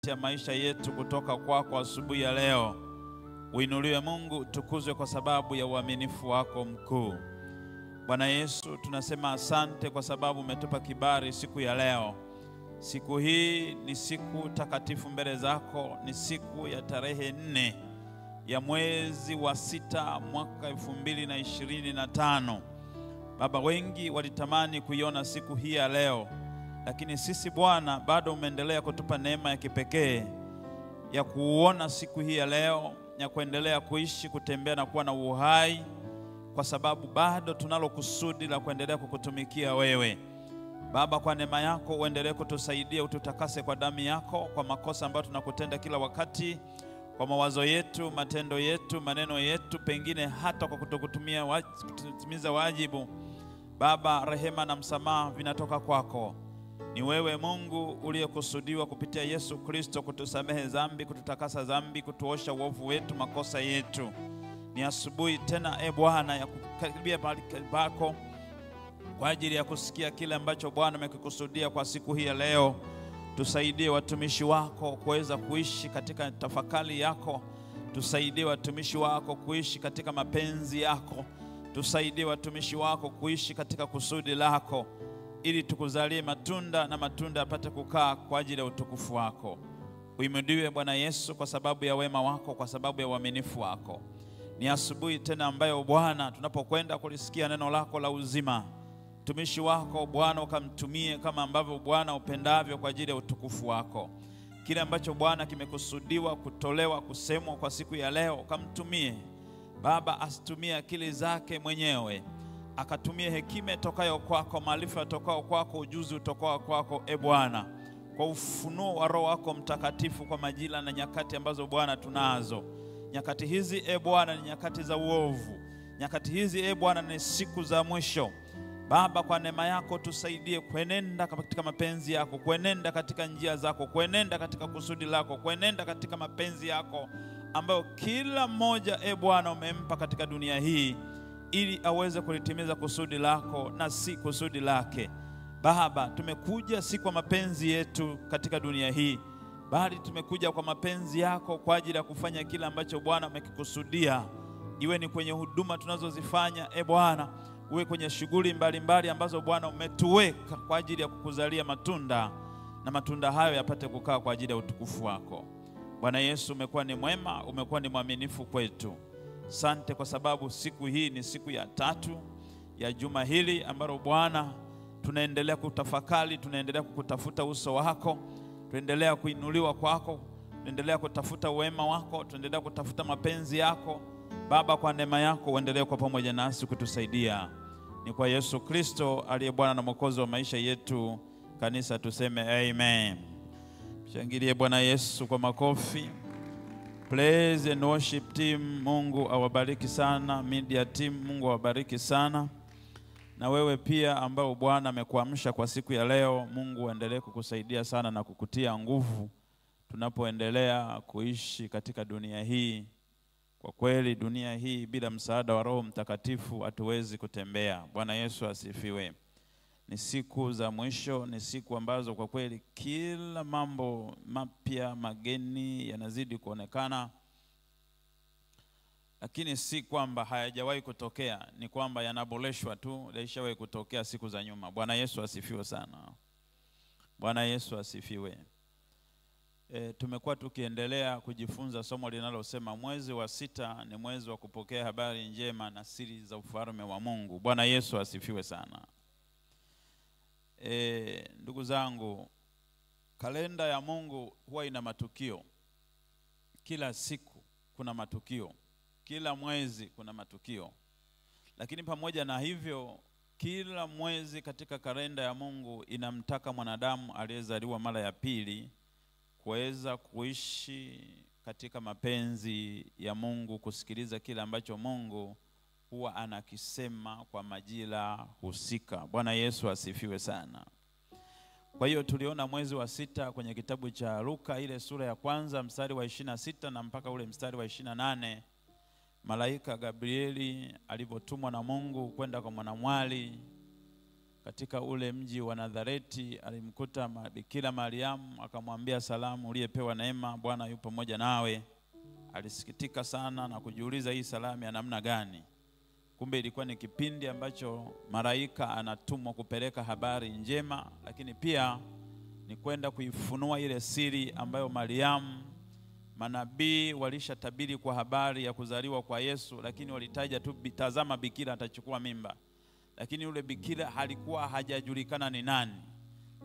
katikati ya maisha yetu kutoka kwako asubuhi ya leo. Uinuliwe Mungu, tukuzwe kwa sababu ya uaminifu wako mkuu. Bwana Yesu, tunasema asante kwa sababu umetupa kibali siku ya leo. Siku hii ni siku takatifu mbele zako, ni siku ya tarehe 4 ya mwezi wa 6 mwaka 2025. Baba, wengi walitamani kuiona siku hii ya leo, lakini sisi Bwana bado umeendelea kutupa neema ya kipekee ya kuona siku hii ya leo, ya kuendelea kuishi, kutembea na kuwa na uhai, kwa sababu bado tunalo kusudi la kuendelea kukutumikia wewe. Baba, kwa neema yako uendelee kutusaidia, ututakase kwa damu yako, kwa makosa ambayo tunakutenda kila wakati, kwa mawazo yetu, matendo yetu, maneno yetu, pengine hata kwa kutimiza wajibu. Baba, rehema na msamaha vinatoka kwako. Ni wewe Mungu uliyekusudiwa kupitia Yesu Kristo kutusamehe dhambi, kututakasa dhambi, kutuosha uovu wetu, makosa yetu. Ni asubuhi tena Bwana ya kukaribia mahali pako kwa ajili ya kusikia kile ambacho Bwana amekikusudia kwa siku hii ya leo. Tusaidie watumishi wako kuweza kuishi katika tafakari yako. Tusaidie watumishi wako kuishi katika mapenzi yako. Tusaidie watumishi wako kuishi katika kusudi lako, ili tukuzalie matunda na matunda yapate kukaa kwa ajili ya utukufu wako. Uimidiwe Bwana Yesu kwa sababu ya wema wako, kwa sababu ya uaminifu wako. Ni asubuhi tena ambayo Bwana tunapokwenda kulisikia neno lako la uzima. Mtumishi wako Bwana ukamtumie kama ambavyo Bwana upendavyo kwa ajili ya utukufu wako. Kile ambacho Bwana kimekusudiwa kutolewa, kusemwa kwa siku ya leo, ukamtumie. Baba, asitumie akili zake mwenyewe, akatumie hekima itokayo kwako, maarifa yatokao kwako, ujuzi utokao kwako Bwana, kwa ufunuo wa Roho wako Mtakatifu kwa majira na nyakati ambazo Bwana tunazo. Nyakati hizi Bwana ni nyakati za uovu. Nyakati hizi Bwana ni siku za mwisho. Baba, kwa neema yako tusaidie kuenenda katika mapenzi yako, kuenenda katika njia zako, kuenenda katika kusudi lako, kuenenda katika mapenzi yako ambayo kila mmoja Bwana umempa katika dunia hii, ili aweze kulitimiza kusudi lako na si kusudi lake. Baba, tumekuja si kwa mapenzi yetu katika dunia hii, bali tumekuja kwa mapenzi yako kwa ajili ya kufanya kila ambacho Bwana umekikusudia. Iwe ni kwenye huduma tunazozifanya Bwana, uwe kwenye shughuli mbalimbali ambazo Bwana umetuweka kwa ajili ya kukuzalia matunda, na matunda hayo yapate kukaa kwa ajili ya utukufu wako. Bwana Yesu, umekuwa ni mwema, umekuwa ni mwaminifu kwetu. Asante kwa sababu siku hii ni siku ya 3 ya juma hili ambalo Bwana tunaendelea kutafakari, tunaendelea kukutafuta uso wako, tunaendelea kuinuliwa kwako, tunaendelea kutafuta wema wako, tunaendelea kutafuta mapenzi yako. Baba, kwa neema yako uendelee kwa pamoja nasi kutusaidia. Ni kwa Yesu Kristo aliye Bwana na Mwokozi wa maisha yetu. Kanisa tuseme amen. Shangilie Bwana Yesu kwa makofi. Praise and worship team, Mungu awabariki sana. Media team, Mungu awabariki sana. Na wewe pia ambao Bwana amekuamsha kwa siku ya leo, Mungu aendelee kukusaidia sana na kukutia nguvu tunapoendelea kuishi katika dunia hii. Kwa kweli dunia hii bila msaada wa Roho Mtakatifu hatuwezi kutembea. Bwana Yesu asifiwe. Ni siku za mwisho, ni siku ambazo kwa kweli kila mambo mapya mageni yanazidi kuonekana. Lakini si kwamba hayajawahi kutokea, ni kwamba yanaboreshwa tu, yaishawahi kutokea siku za nyuma. Bwana Yesu asifiwe sana. Bwana Yesu asifiwe. Tumekuwa tukiendelea kujifunza somo linalosema mwezi wa 6 ni mwezi wa kupokea habari njema na siri za ufalme wa Mungu. Bwana Yesu asifiwe sana. Ndugu zangu, kalenda ya Mungu huwa ina matukio. Kila siku kuna matukio, kila mwezi kuna matukio. Lakini pamoja na hivyo, kila mwezi katika kalenda ya Mungu inamtaka mwanadamu aliyezaliwa mara ya pili kuweza kuishi katika mapenzi ya Mungu, kusikiliza kile ambacho Mungu huwa anakisema kwa majira husika. Bwana Yesu asifiwe sana. Kwa hiyo tuliona mwezi wa 6 kwenye kitabu cha Luka ile sura ya 1 mstari wa 26 na mpaka ule mstari wa 28, malaika Gabrieli alipotumwa na Mungu kwenda kwa mwanamwali katika ule mji wa Nazareti, alimkuta Bikira Mariamu, akamwambia salamu uliyepewa neema, Bwana yupo pamoja nawe. Alisikitika sana na kujiuliza hii salamu ya namna gani. Kumbe ilikuwa ni kipindi ambacho malaika anatumwa kupeleka habari njema, lakini pia ni kwenda kuifunua ile siri ambayo Mariamu, manabii walishatabiri kwa habari ya kuzaliwa kwa Yesu, lakini walitaja tu tazama bikira atachukua mimba. Lakini yule bikira halikuwa hajajulikana ni nani.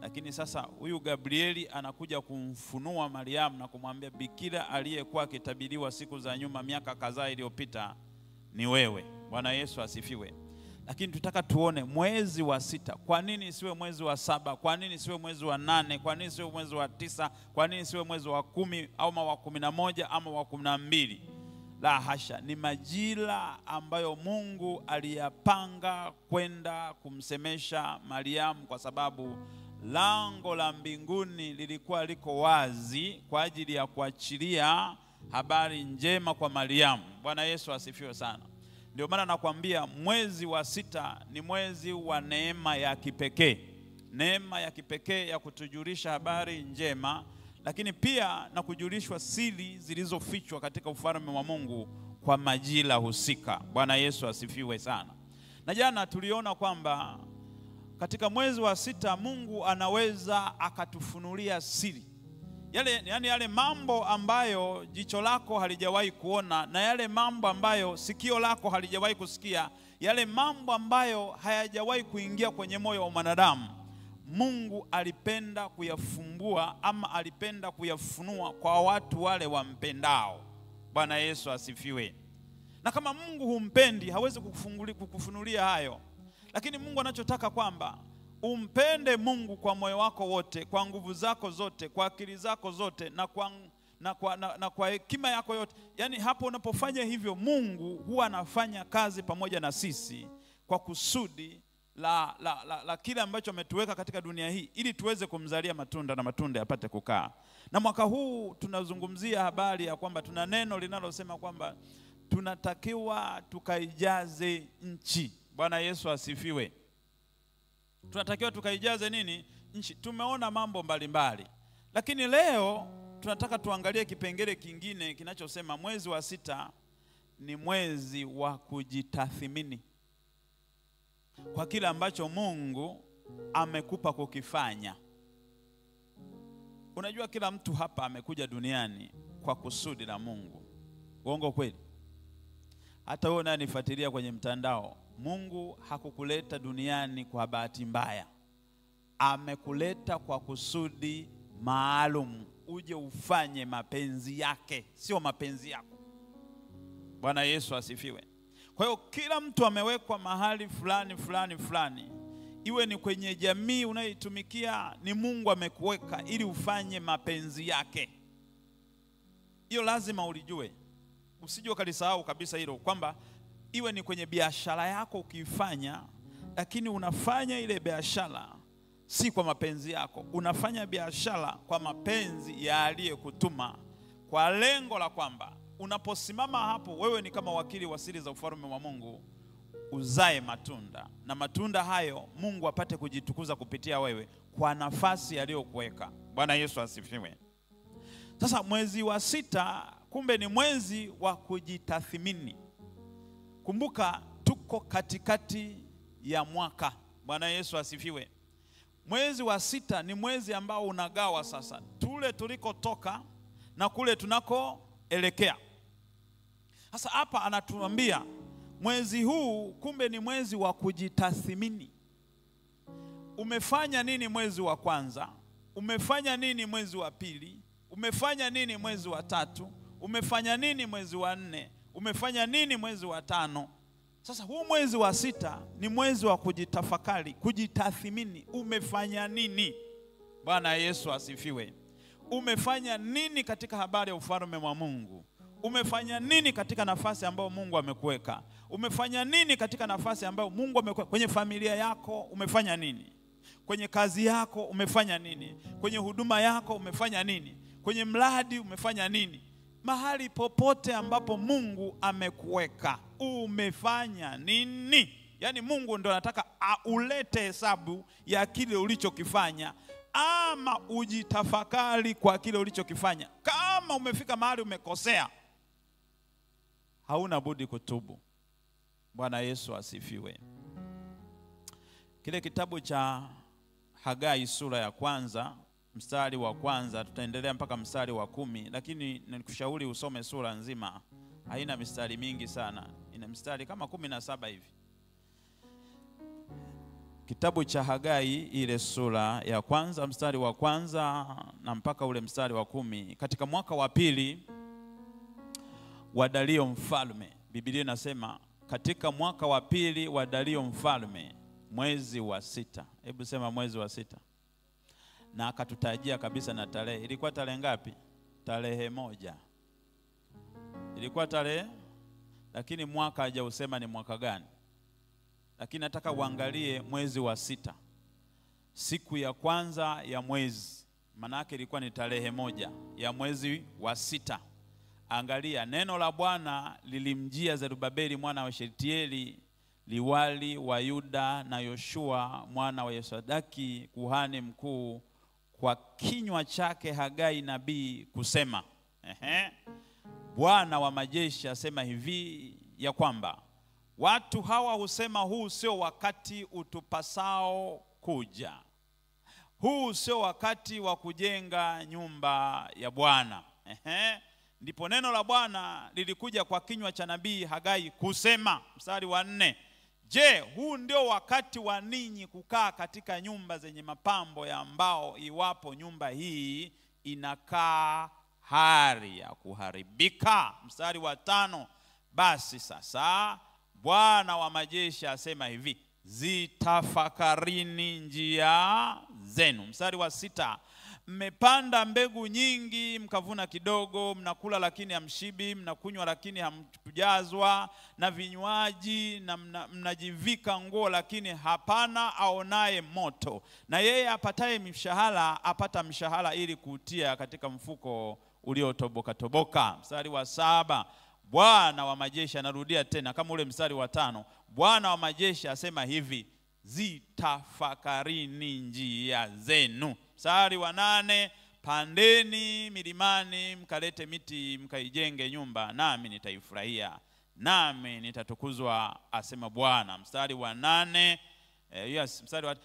Lakini sasa huyu Gabrieli anakuja kumfunua Mariamu na kumwambia bikira aliyekuwa akitabiriwa siku za nyuma, miaka kadhaa iliyopita, ni wewe. Bwana Yesu asifiwe. Lakini tutaka tuone mwezi wa 6. Kwa nini isiwe mwezi wa 7? Kwa nini isiwe mwezi wa 8? Kwa nini isiwe mwezi wa 9? Kwa nini isiwe mwezi wa 10 au wa 11 ama wa 12? La hasha, ni majira ambayo Mungu aliyapanga kwenda kumsemesha Mariamu, kwa sababu lango la mbinguni lilikuwa liko wazi kwa ajili ya kuachilia habari njema kwa Mariamu. Bwana Yesu asifiwe sana. Ndio maana nakwambia mwezi wa 6 ni mwezi wa neema ya kipekee. Neema ya kipekee ya kutujulisha habari njema, lakini pia na kujulishwa siri zilizofichwa katika ufalme wa Mungu kwa majira husika. Bwana Yesu asifiwe sana. Na jana tuliona kwamba katika mwezi wa 6 Mungu anaweza akatufunulia siri. Yale mambo ambayo jicho lako halijawahi kuona, na yale mambo ambayo sikio lako halijawahi kusikia, yale mambo ambayo hayajawahi kuingia kwenye moyo wa mwanadamu, Mungu alipenda kuyafumbua ama alipenda kuyafunua kwa watu wale wampendao. Bwana Yesu asifiwe. Na kama Mungu humpendi, hawezi kukufunulia hayo. Lakini Mungu anachotaka kwamba umpende Mungu kwa moyo wako wote, kwa nguvu zako zote, kwa akili zako zote, na kwa hekima yako yote. Yaani hapo unapofanya hivyo, Mungu huwa anafanya kazi pamoja na sisi kwa kusudi la kile ambacho ametuweka katika dunia hii, ili tuweze kumzalia matunda na matunda yapate kukaa. Na mwaka huu tunazungumzia habari ya kwamba tuna neno linalosema kwamba tunatakiwa tukaijaze nchi. Bwana Yesu asifiwe. Tunatakiwa tukaijaze nini? Nchi. Tumeona mambo mbalimbali, lakini leo tunataka tuangalie kipengele kingine kinachosema mwezi wa 6 ni mwezi wa kujitathmini kwa kile ambacho Mungu amekupa kukifanya. Unajua kila mtu hapa amekuja duniani kwa kusudi la Mungu. Uongo kweli? Hata wewe unanifuatilia kwenye mtandao, Mungu hakukuleta duniani kwa bahati mbaya. Amekuleta kwa kusudi maalum, uje ufanye mapenzi yake, sio mapenzi yako. Bwana Yesu asifiwe. Kwa hiyo kila mtu amewekwa mahali fulani. Iwe ni kwenye jamii unayoitumikia, ni Mungu amekuweka ili ufanye mapenzi yake. Hiyo lazima ulijue. Usije ukalisahau kabisa hilo, kwamba iwe ni kwenye biashara yako ukifanya, lakini unafanya ile biashara si kwa mapenzi yako. Unafanya biashara kwa mapenzi ya aliyekutuma, kwa lengo la kwamba unaposimama hapo, wewe ni kama wakili wa siri za ufalme wa Mungu, uzae matunda, na matunda hayo Mungu apate kujitukuza kupitia wewe kwa nafasi aliyokuweka. Bwana Yesu asifiwe. Sasa mwezi wa 6 kumbe ni mwezi wa kujitathmini. Kumbuka tuko katikati ya mwaka. Bwana Yesu asifiwe. Mwezi wa 6 ni mwezi ambao unagawa sasa tule tulikotoka na kule tunakoelekea. Sasa hapa anatuambia mwezi huu kumbe ni mwezi wa kujitathmini. Umefanya nini mwezi wa kwanza? Umefanya nini mwezi wa pili? Umefanya nini mwezi wa 3? Umefanya nini mwezi wa 4? Umefanya nini mwezi wa 5? Sasa huu mwezi wa 6 ni mwezi wa kujitafakari, kujitathmini. Umefanya nini? Bwana Yesu asifiwe. Umefanya nini katika habari ya ufalme wa Mungu? Umefanya nini katika nafasi ambayo Mungu amekuweka? Umefanya nini katika nafasi ambayo Mungu amekuweka? Kwenye familia yako umefanya nini? Kwenye kazi yako umefanya nini? Kwenye huduma yako umefanya nini? Kwenye mradi umefanya nini? Mahali popote ambapo Mungu amekuweka umefanya nini? Yaani Mungu ndo anataka ulete hesabu ya kile ulichokifanya, ama ujitafakari kwa kile ulichokifanya. Kama umefika mahali umekosea, hauna budi kutubu. Bwana Yesu asifiwe. Kile kitabu cha Hagai sura ya kwanza, mstari wa kwanza, tutaendelea mpaka mstari wa 10, lakini nikushauri usome sura nzima. Haina mistari mingi sana, ina mistari kama 17 hivi. Kitabu cha Hagai ile sura ya kwanza, mstari wa kwanza na mpaka ule mstari wa 10. Katika mwaka wa pili wa Dario mfalme, Biblia inasema katika mwaka wa pili wa Dario mfalme, mwezi wa 6. Hebu sema mwezi wa 6. Na akatutajia kabisa na tarehe. Ilikuwa tarehe ngapi? Tarehe 1. Ilikuwa tarehe, lakini mwaka hajausema ni mwaka gani. Lakini nataka uangalie mwezi wa 6. Siku ya kwanza ya mwezi, maana yake ilikuwa ni tarehe 1 ya mwezi wa 6. Angalia, neno la Bwana lilimjia Zerubabeli mwana wa Shealtieli, liwali wa Yuda, na Yoshua mwana wa Yosadaki kuhani mkuu, kwa kinywa chake Hagai nabii kusema, Bwana wa majeshi asema hivi ya kwamba watu hawa husema, huu sio wakati utupasao kuja. Huu sio wakati wa kujenga nyumba ya Bwana. Ndipo neno la Bwana lilikuja kwa kinywa cha nabii Hagai kusema, mstari wa 4, je, huu ndio wakati wa ninyi kukaa katika nyumba zenye mapambo ya mbao, iwapo nyumba hii inakaa hali ya kuharibika? Mstari wa 5, basi sasa Bwana wa majeshi asema hivi, zitafakarini njia zenu. Mstari wa 6, mmepanda mbegu nyingi mkavuna kidogo, mnakula lakini hamshibi, mnakunywa lakini hamjazwa na vinywaji, na mnajivika nguo lakini hapana aonaye moto. Na yeye apataye mshahara apata mshahara ili kutia katika mfuko uliotoboka toboka. Mstari wa 7, Bwana wa majeshi, anarudia tena kama ule mstari wa 5, Bwana wa majeshi asema hivi, zitafakarini njia zenu. Mstari wa 8, pandeni milimani mkalete miti mkaijenge nyumba, nami nitaifurahia, nami nitatukuzwa asema Bwana. Mstari wa 8, mstari wa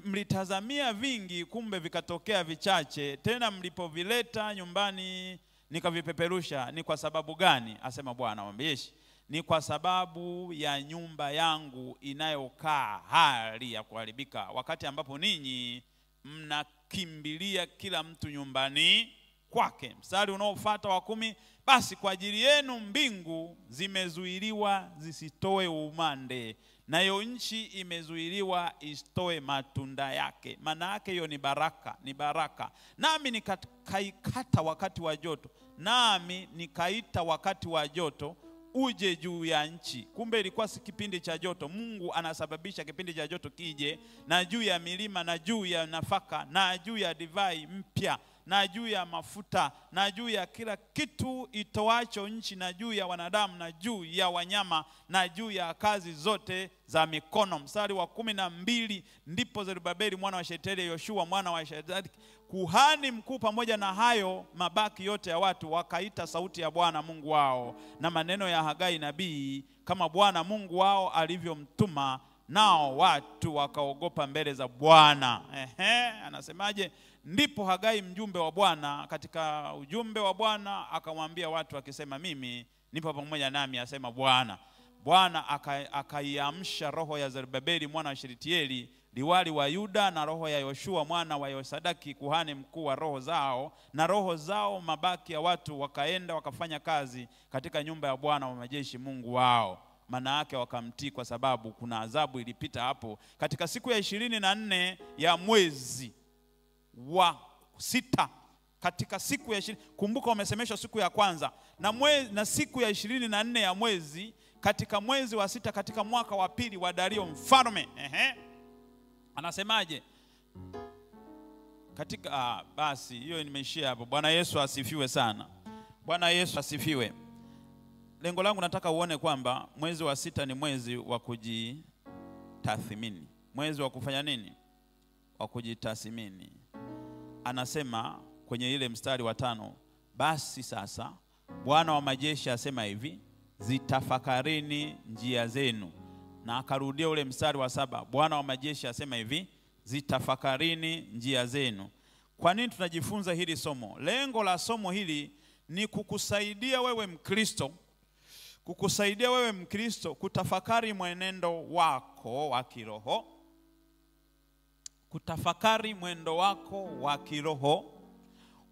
mlitazamia vingi, kumbe vikatokea vichache, tena mlipovileta nyumbani nikavipeperusha. Ni kwa sababu gani? Asema Bwana wa majeshi, ni kwa sababu ya nyumba yangu inayokaa hali ya kuharibika, wakati ambapo ninyi mnakimbilia kila mtu nyumbani kwake. Mstari unaofuata wa 10, basi kwa ajili yenu mbingu zimezuiliwa zisitoe umande, nayo nchi imezuiliwa isitoe matunda yake. Maana yake hiyo ni baraka, ni baraka. Nami nikaikata wakati wa joto, nami nikaita wakati wa joto uje juu ya nchi. Kumbe ilikuwa si kipindi cha joto. Mungu anasababisha kipindi cha joto kije, na juu ya milima, na juu ya nafaka, na juu ya divai mpya, na juu ya mafuta, na juu ya kila kitu itoacho nchi, na juu ya wanadamu, na juu ya wanyama, na juu ya kazi zote za mikono. Mstari wa 12, ndipo Zerubabeli mwana wa Shealtieli, Yoshua mwana wa Yosadaki kuhani mkuu, pamoja na hayo mabaki yote ya watu, wakaita sauti ya Bwana Mungu wao na maneno ya Hagai nabii, kama Bwana Mungu wao alivyomtuma, nao watu wakaogopa mbele za Bwana. Anasemaje? Ndipo Hagai mjumbe wa Bwana katika ujumbe wa Bwana akamwambia watu akisema, mimi nipo pamoja nami, asema Bwana. Bwana akaiamsha roho ya Zerubabeli mwana wa Shealtieli liwali wa Yuda, na roho ya Yoshua mwana wa Yosadaki kuhani mkuu wa roho zao, na roho zao mabaki ya watu wakaenda wakafanya kazi katika nyumba ya Bwana wa majeshi Mungu wao. Maana yake wakamtii, kwa sababu kuna adhabu ilipita hapo katika siku ya 24 ya mwezi wa 6. Katika siku ya 20, kumbuka wamesemeshwa siku ya kwanza na siku ya 24 ya mwezi, katika mwezi wa 6 katika mwaka wa pili wa Dario mfalme. Anasemaje? Katika basi hiyo nimeishia hapo. Bwana Yesu asifiwe sana. Bwana Yesu asifiwe. lengo langu nataka uone kwamba mwezi wa 6 ni mwezi wa kujitathmini. Mwezi wa kufanya nini? Wa kujitathmini. Anasema kwenye ile mstari wa 5, basi sasa Bwana wa majeshi asema hivi, zitafakarini njia zenu. Na akarudia ule mstari wa 7, Bwana wa majeshi asema hivi, zitafakarini njia zenu. Kwa nini tunajifunza hili somo? Lengo la somo hili ni kukusaidia wewe Mkristo, kutafakari mwenendo wako wa kiroho. Kutafakari mwendo wako wa kiroho,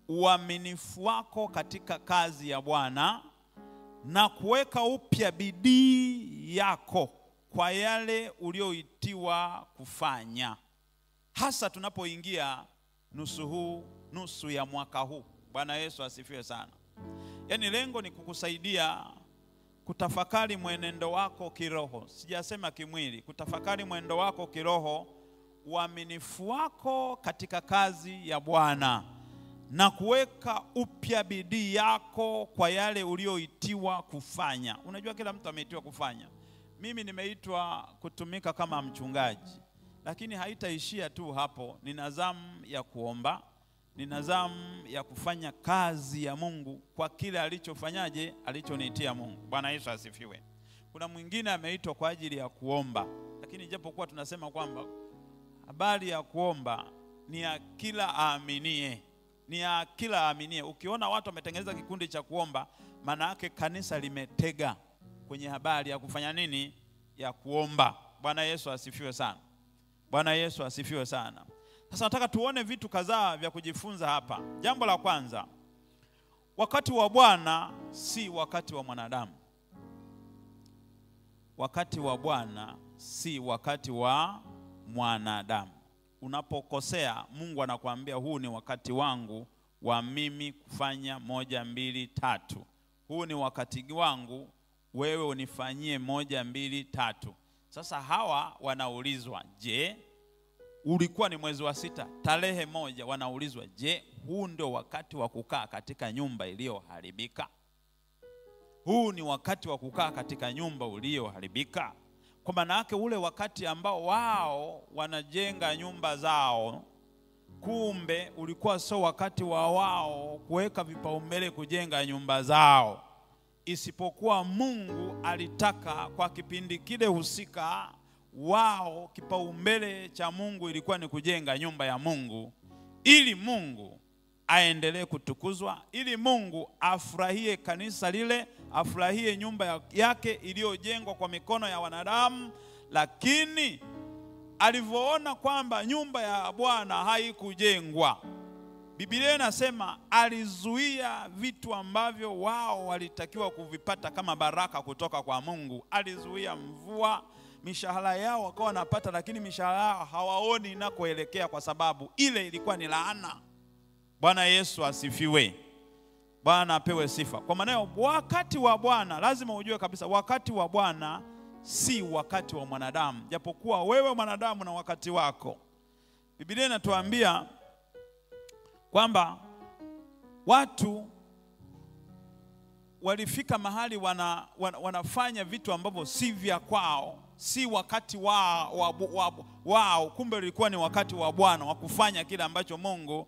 uaminifu wako katika kazi ya Bwana, na kuweka upya bidii yako kwa yale ulioitiwa kufanya. Hasa tunapoingia nusu ya mwaka huu. Bwana Yesu asifiwe sana. Yaani lengo ni kukusaidia kutafakari mwenendo wako kiroho. Sijasema kimwili, kutafakari mwenendo wako kiroho, uaminifu wako katika kazi ya Bwana, na kuweka upya bidii yako kwa yale ulioitiwa kufanya. Unajua kila mtu ameitiwa kufanya. Mimi nimeitwa kutumika kama mchungaji, lakini haitaishia tu hapo. Nina zamu ya kuomba, nina zamu ya kufanya kazi ya Mungu kwa kile alichoniitia Mungu. Bwana Yesu asifiwe. Kuna mwingine ameitwa kwa ajili ya kuomba, lakini japokuwa tunasema kwamba habari ya kuomba ni ya kila aaminie. Ni ya kila aaminie. Ukiona watu wametengeneza kikundi cha kuomba, maana yake kanisa limetega kwenye habari ya kufanya nini? Ya kuomba. Bwana Yesu asifiwe sana. Bwana Yesu asifiwe sana. Sasa nataka tuone vitu kadhaa vya kujifunza hapa. Jambo la kwanza, wakati wa Bwana si wakati wa mwanadamu. Wakati wa Bwana si wakati wa mwanadamu. Unapokosea, Mungu anakuambia huu ni wakati wangu wa mimi kufanya 1, 2, 3. Huu ni wakati wangu wewe unifanyie 1, 2, 3. Sasa hawa wanaulizwa, je, ulikuwa ni mwezi wa 6 tarehe 1, wanaulizwa, je, huu ndio wakati wa kukaa katika nyumba iliyoharibika? Huu ni wakati wa kukaa katika nyumba iliyoharibika. Kwa maana yake ule wakati ambao wao wanajenga nyumba zao, kumbe ulikuwa sio wakati wa wao kuweka vipaumbele kujenga nyumba zao. Isipokuwa Mungu alitaka kwa kipindi kile husika, wao kipaumbele cha Mungu ilikuwa ni kujenga nyumba ya Mungu, ili Mungu aendelee kutukuzwa, ili Mungu afurahie kanisa lile, afurahie nyumba yake iliyojengwa kwa mikono ya wanadamu. Lakini alivyoona kwamba nyumba ya Bwana haikujengwa, Biblia inasema alizuia vitu ambavyo wao walitakiwa kuvipata kama baraka kutoka kwa Mungu. Alizuia mvua, mishahara yao wakawa wanapata, lakini mishahara yao hawaoni inakoelekea kwa sababu ile ilikuwa ni laana. Bwana Yesu asifiwe. Bwana apewe sifa. Kwa maana wakati wa Bwana, lazima ujue kabisa wakati wa Bwana si wakati wa mwanadamu. Japokuwa wewe mwanadamu na wakati wako. Biblia inatuambia kwamba watu walifika mahali wanafanya vitu ambavyo si vya kwao, si wakati wao, kumbe ilikuwa ni wakati wa Bwana wa kufanya kile ambacho Mungu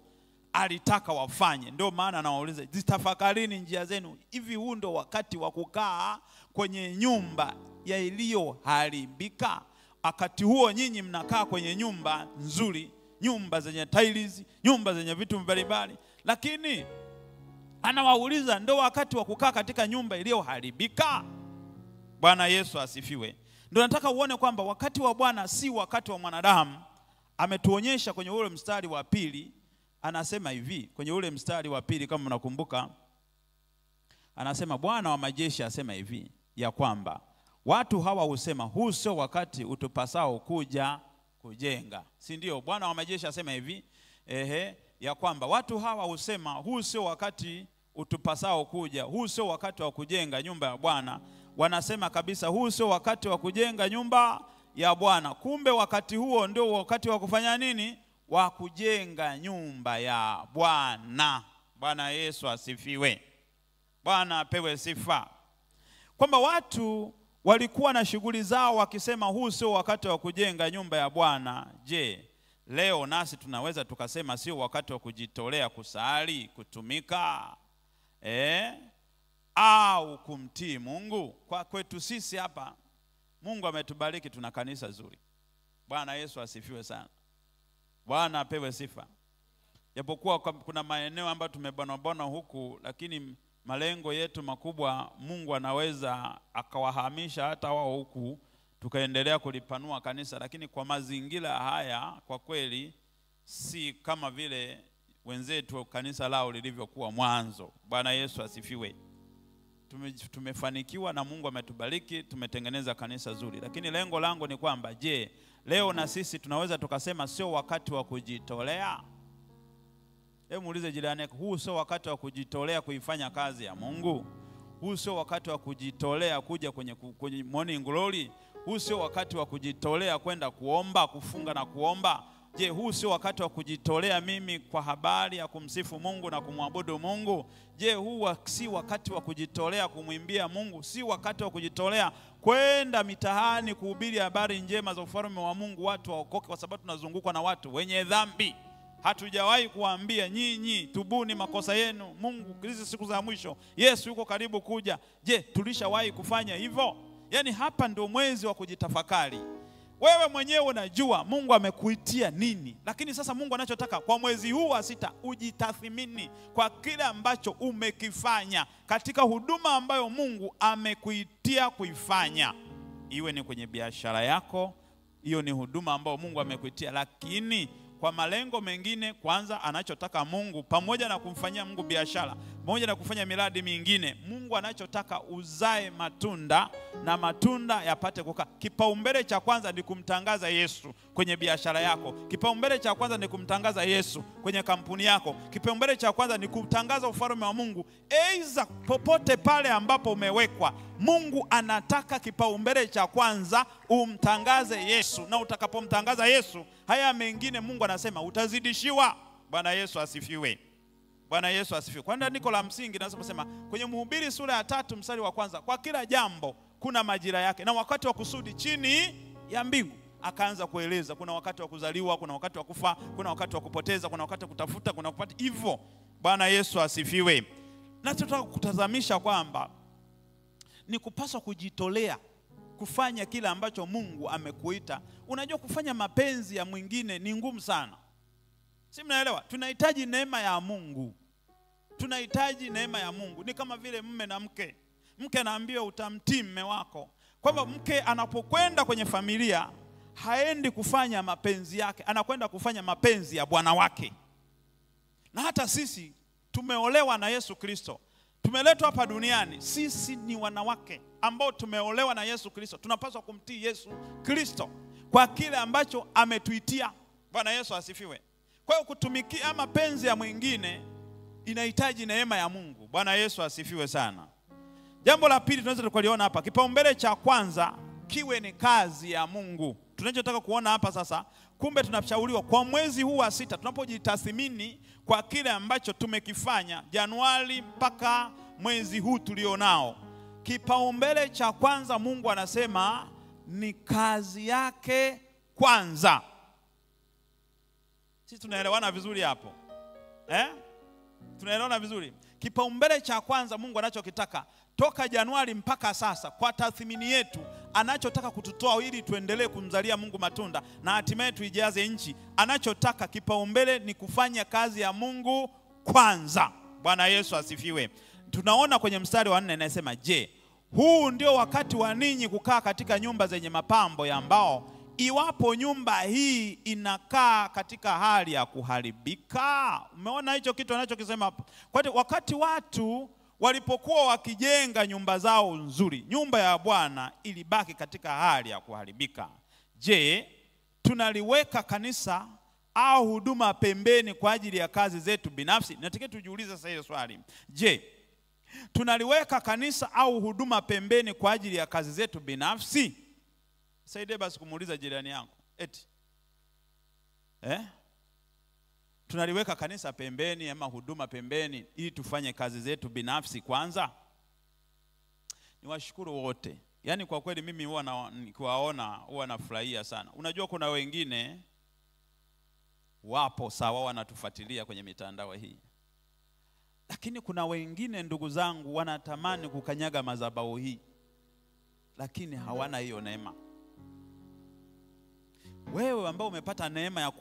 alitaka wafanye. Ndio maana anawauliza, zitafakarini njia zenu. Hivi huu ndio wakati wa kukaa kwenye nyumba ya iliyoharibika? Wakati huo nyinyi mnakaa kwenye nyumba nzuri, nyumba zenye tiles, nyumba zenye vitu mbalimbali, lakini anawauliza ndio wakati wa kukaa katika nyumba iliyoharibika? Bwana Yesu asifiwe. Ndio nataka uone kwamba wakati wa Bwana si wakati wa mwanadamu. Ametuonyesha kwenye ule mstari wa 2, anasema hivi, kwenye ule mstari wa 2 kama mnakumbuka, anasema Bwana wa majeshi asema hivi, ya kwamba watu hawa husema huu sio wakati utupasao kuja kujenga. Si ndio? Bwana wa majeshi asema hivi, ya kwamba watu hawa husema huu sio wakati utupasao kuja, huu sio wakati wa kujenga nyumba ya Bwana. Wanasema kabisa huu sio wakati wa kujenga nyumba ya Bwana. Kumbe wakati huo ndio wakati wa kufanya nini? Wa kujenga nyumba ya Bwana. Bwana Yesu asifiwe. Bwana apewe sifa. kwamba watu walikuwa na shughuli zao wakisema huu sio wakati wa kujenga nyumba ya Bwana. Je, leo nasi tunaweza tukasema sio wakati wa kujitolea kusali, kutumika au kumtii Mungu? Kwa kwetu sisi hapa Mungu ametubariki, tuna kanisa zuri. Bwana Yesu asifiwe sana. Bwana apewe sifa. Japokuwa kuna maeneo ambayo tumebanabana huku, lakini malengo yetu makubwa Mungu anaweza akawahamisha hata wao huku tukaendelea kulipanua kanisa. Lakini kwa mazingira haya kwa kweli si kama vile wenzetu kanisa lao lilivyokuwa mwanzo. Bwana Yesu asifiwe. Tumefanikiwa na Mungu ametubariki, tumetengeneza kanisa zuri. Lakini lengo langu ni kwamba je, leo na sisi tunaweza tukasema sio wakati wa kujitolea? Hebu muulize jirani yako, huu sio wakati wa kujitolea kuifanya kazi ya Mungu? Huu sio wakati wa kujitolea kuja kwenye morning glory? Huu sio wakati wa kujitolea kwenda kuomba, kufunga na kuomba? Je, huu sio wakati wa kujitolea mimi kwa habari ya kumsifu Mungu na kumwabudu Mungu? Je, huu si wakati wa kujitolea kumwimbia Mungu? Si wakati wa kujitolea kwenda mitaani kuhubiri habari njema za ufalme wa Mungu, watu waokoke? Kwa sababu tunazungukwa na watu wenye dhambi. Hatujawahi kuambia nyinyi tubuni makosa yenu, Mungu hizi siku za mwisho Yesu yuko karibu kuja? Je, tulishawahi kufanya hivyo? Yaani hapa ndio mwezi wa kujitafakari. Wewe mwenyewe unajua Mungu amekuitia nini, lakini sasa Mungu anachotaka kwa mwezi huu wa 6 ujitathmini kwa kile ambacho umekifanya katika huduma ambayo Mungu amekuitia kuifanya. Iwe ni kwenye biashara yako, hiyo ni huduma ambayo Mungu amekuitia, lakini kwa malengo mengine. Kwanza anachotaka Mungu, pamoja na kumfanyia Mungu biashara, pamoja na kufanya miradi mingine, Mungu anachotaka uzae matunda na matunda yapate kukaa. Kipaumbele cha kwanza ni kumtangaza Yesu kwenye biashara yako. Kipaumbele cha kwanza ni kumtangaza Yesu kwenye kampuni yako. Kipaumbele cha kwanza ni kutangaza ufalme wa Mungu. Eiza popote pale ambapo umewekwa, Mungu anataka kipaumbele cha kwanza umtangaze Yesu, na utakapomtangaza Yesu, haya mengine Mungu anasema utazidishiwa. Bwana Yesu asifiwe. Bwana Yesu asifiwe. Kwa andiko la msingi naweza kusema kwenye Mhubiri sura ya 3 mstari wa 1, kwa kila jambo kuna majira yake na wakati wa kusudi chini ya mbingu. Akaanza kueleza kuna wakati wa kuzaliwa, kuna wakati wa kufa, kuna wakati wa kupoteza, kuna wakati wa kutafuta, kuna wakati hivyo. Bwana Yesu asifiwe. Na tunataka kutazamisha kwamba ni kupaswa kujitolea kufanya kile ambacho Mungu amekuita. Unajua kufanya mapenzi ya mwingine ni ngumu sana. Si mnaelewa? Tunahitaji neema ya Mungu. Tunahitaji neema ya Mungu. Ni kama vile mume na mke. Mke anaambiwa utamtii mume wako. Kwamba mke anapokwenda kwenye familia haendi kufanya mapenzi yake, anakwenda kufanya mapenzi ya bwana wake. Na hata sisi tumeolewa na Yesu Kristo. Tumeletwa hapa duniani, sisi ni wanawake ambao tumeolewa na Yesu Kristo. Tunapaswa kumtii Yesu Kristo kwa kile ambacho ametuitia. Bwana Yesu asifiwe. Kwa hiyo kutumikia mapenzi ya mwingine inahitaji neema ya Mungu. Bwana Yesu asifiwe sana. Jambo la pili tunaweza tukaliona hapa, kipaumbele cha kwanza kiwe ni kazi ya Mungu. Tunachotaka kuona hapa sasa, kumbe tunashauriwa kwa mwezi huu wa 6 tunapojitathmini kwa kile ambacho tumekifanya Januari mpaka mwezi huu tulionao, kipaumbele cha kwanza Mungu anasema ni kazi yake kwanza. Sisi tunaelewana vizuri hapo? Tunaelewana vizuri? Kipaumbele cha kwanza Mungu anachokitaka toka Januari mpaka sasa kwa tathmini yetu, anachotaka kututoa ili tuendelee kumzalia Mungu matunda na hatimaye tuijaze nchi, anachotaka kipaumbele ni kufanya kazi ya Mungu kwanza. Bwana Yesu asifiwe. Tunaona kwenye mstari wa 4 inasema, je, huu ndio wakati wa ninyi kukaa katika nyumba zenye mapambo ya mbao, iwapo nyumba hii inakaa katika hali ya kuharibika? Umeona hicho kitu anachokisema hapo? Kwa hiyo wakati watu walipokuwa wakijenga nyumba zao nzuri, nyumba ya Bwana ilibaki katika hali ya kuharibika. Je, tunaliweka kanisa au huduma pembeni kwa ajili ya kazi zetu binafsi? Nataka tujiulize sasa hiyo swali. Je, tunaliweka kanisa au huduma pembeni kwa ajili ya kazi zetu binafsi? Saidie basi kumuuliza jirani yako. Eti tunaliweka kanisa pembeni ama huduma pembeni ili tufanye kazi zetu binafsi kwanza? niwashukuru wote. Yaani kwa kweli mimi huwa nikiwaona huwa nafurahia sana. Unajua kuna wengine wapo sawa wanatufuatilia kwenye mitandao hii. Lakini kuna wengine ndugu zangu wanatamani kukanyaga madhabahu hii, lakini hawana hiyo neema. Wewe ambao umepata neema ya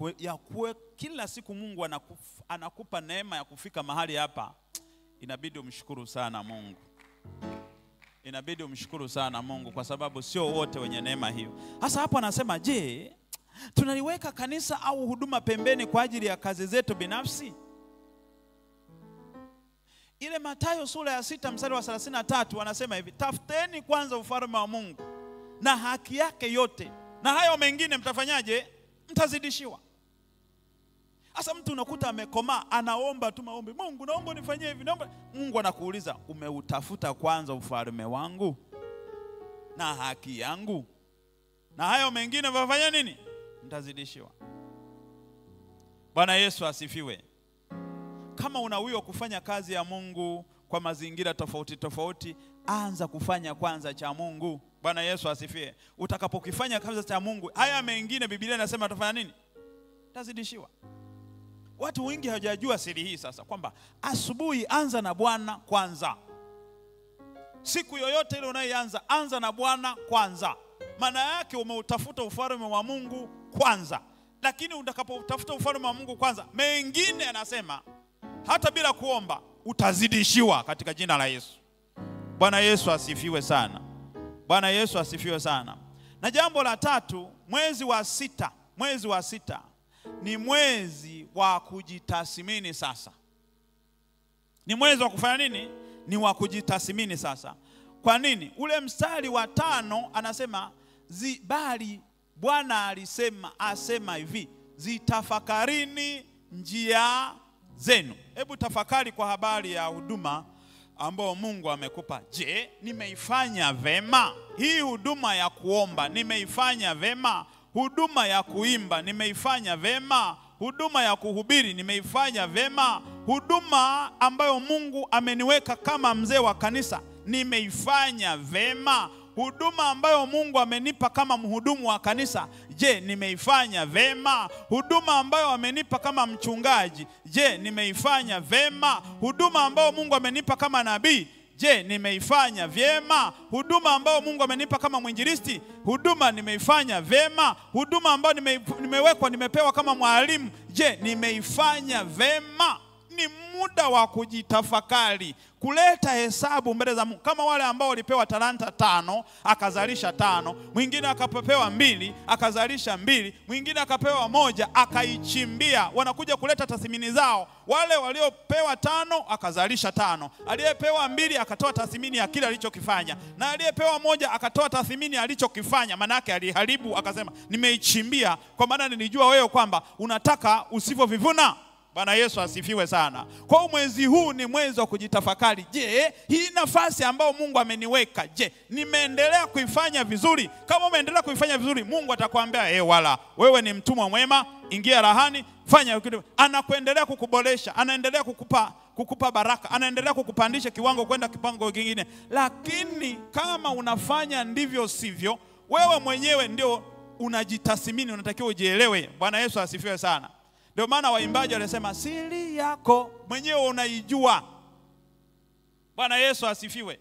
kila siku Mungu anakupa neema ya kufika mahali hapa, inabidi umshukuru sana Mungu. Inabidi umshukuru sana Mungu kwa sababu sio wote wenye neema hiyo. Hasa hapo anasema, je, tunaliweka kanisa au huduma pembeni kwa ajili ya kazi zetu binafsi? Ile Mathayo sura ya 6 mstari wa 33 anasema hivi, tafuteni kwanza ufalme wa Mungu na haki yake yote, na hayo mengine mtafanyaje? Mtazidishiwa. Asa mtu unakuta amekomaa, anaomba tu maombi, Mungu naomba nifanyie hivi, naomba. Mungu anakuuliza, umeutafuta kwanza ufalme wangu na haki yangu, na hayo mengine mtafanya nini? Mtazidishiwa. Bwana Yesu asifiwe. Kama unawio kufanya kazi ya Mungu kwa mazingira tofauti tofauti, anza kufanya kwanza cha Mungu. Bwana Yesu asifiwe. Utakapokifanya kazi cha Mungu, haya mengine Biblia inasema utafanya nini? Utazidishiwa. Watu wengi hawajajua siri hii sasa, kwamba asubuhi anza na Bwana kwanza. Siku yoyote ile unayoanza, anza na Bwana kwanza. Maana yake umeutafuta ufalme wa Mungu kwanza. Lakini utakapoutafuta ufalme wa Mungu kwanza, mengine anasema hata bila kuomba utazidishiwa katika jina la Yesu. Bwana Yesu asifiwe sana. Bwana Yesu asifiwe sana. Na jambo la tatu, mwezi wa sita ni mwezi wa kujitathmini sasa. Ni mwezi wa kufanya nini? Ni wa kujitathmini sasa. Kwa nini? Ule mstari wa 5 anasema, bali Bwana asema hivi, zitafakarini njia zenu. Hebu tafakari kwa habari ya huduma ambao Mungu amekupa. Je, nimeifanya vema? Hii huduma ya kuomba nimeifanya vema? Huduma ya kuimba nimeifanya vema? Huduma ya kuhubiri nimeifanya vema? Huduma ambayo Mungu ameniweka kama mzee wa kanisa nimeifanya vema? Huduma ambayo Mungu amenipa kama mhudumu wa kanisa, je, nimeifanya vema? Huduma ambayo amenipa kama mchungaji, je, nimeifanya vema? Huduma ambayo Mungu amenipa kama nabii, je, nimeifanya vyema? Huduma ambayo Mungu amenipa kama mwinjilisti, huduma nimeifanya vema? Huduma ambayo nimepewa kama mwalimu, je, nimeifanya vema? Ni muda wa kujitafakari, kuleta hesabu mbele za Mungu. Kama wale ambao walipewa talanta 5 akazalisha 5, mwingine akapewa 2 akazalisha 2, mwingine akapewa 1 akaichimbia, wanakuja kuleta tathmini zao. Wale waliopewa 5 akazalisha 5, aliyepewa 2 akatoa tathmini ya kile alichokifanya, na aliyepewa 1 akatoa tathmini alichokifanya. Maana yake aliharibu, akasema nimeichimbia kwa maana nilijua wewe kwamba unataka usivyovivuna. Bwana Yesu asifiwe sana. Kwa mwezi huu ni mwezi wa kujitafakari. Je, hii nafasi ambayo Mungu ameniweka, je, nimeendelea kuifanya vizuri? Kama umeendelea kuifanya vizuri, Mungu atakwambia, wala wewe ni mtumwa mwema, ingia rahani, fanya kitu. Anakuendelea kukuboresha, anaendelea kukupa baraka, anaendelea kukupandisha kiwango kwenda kiwango kingine. Lakini kama unafanya ndivyo sivyo, wewe mwenyewe ndio unajitathmini, unatakiwa ujielewe. Bwana Yesu asifiwe sana. Ndio maana waimbaji walisema, siri yako mwenyewe unaijua. Bwana Yesu asifiwe.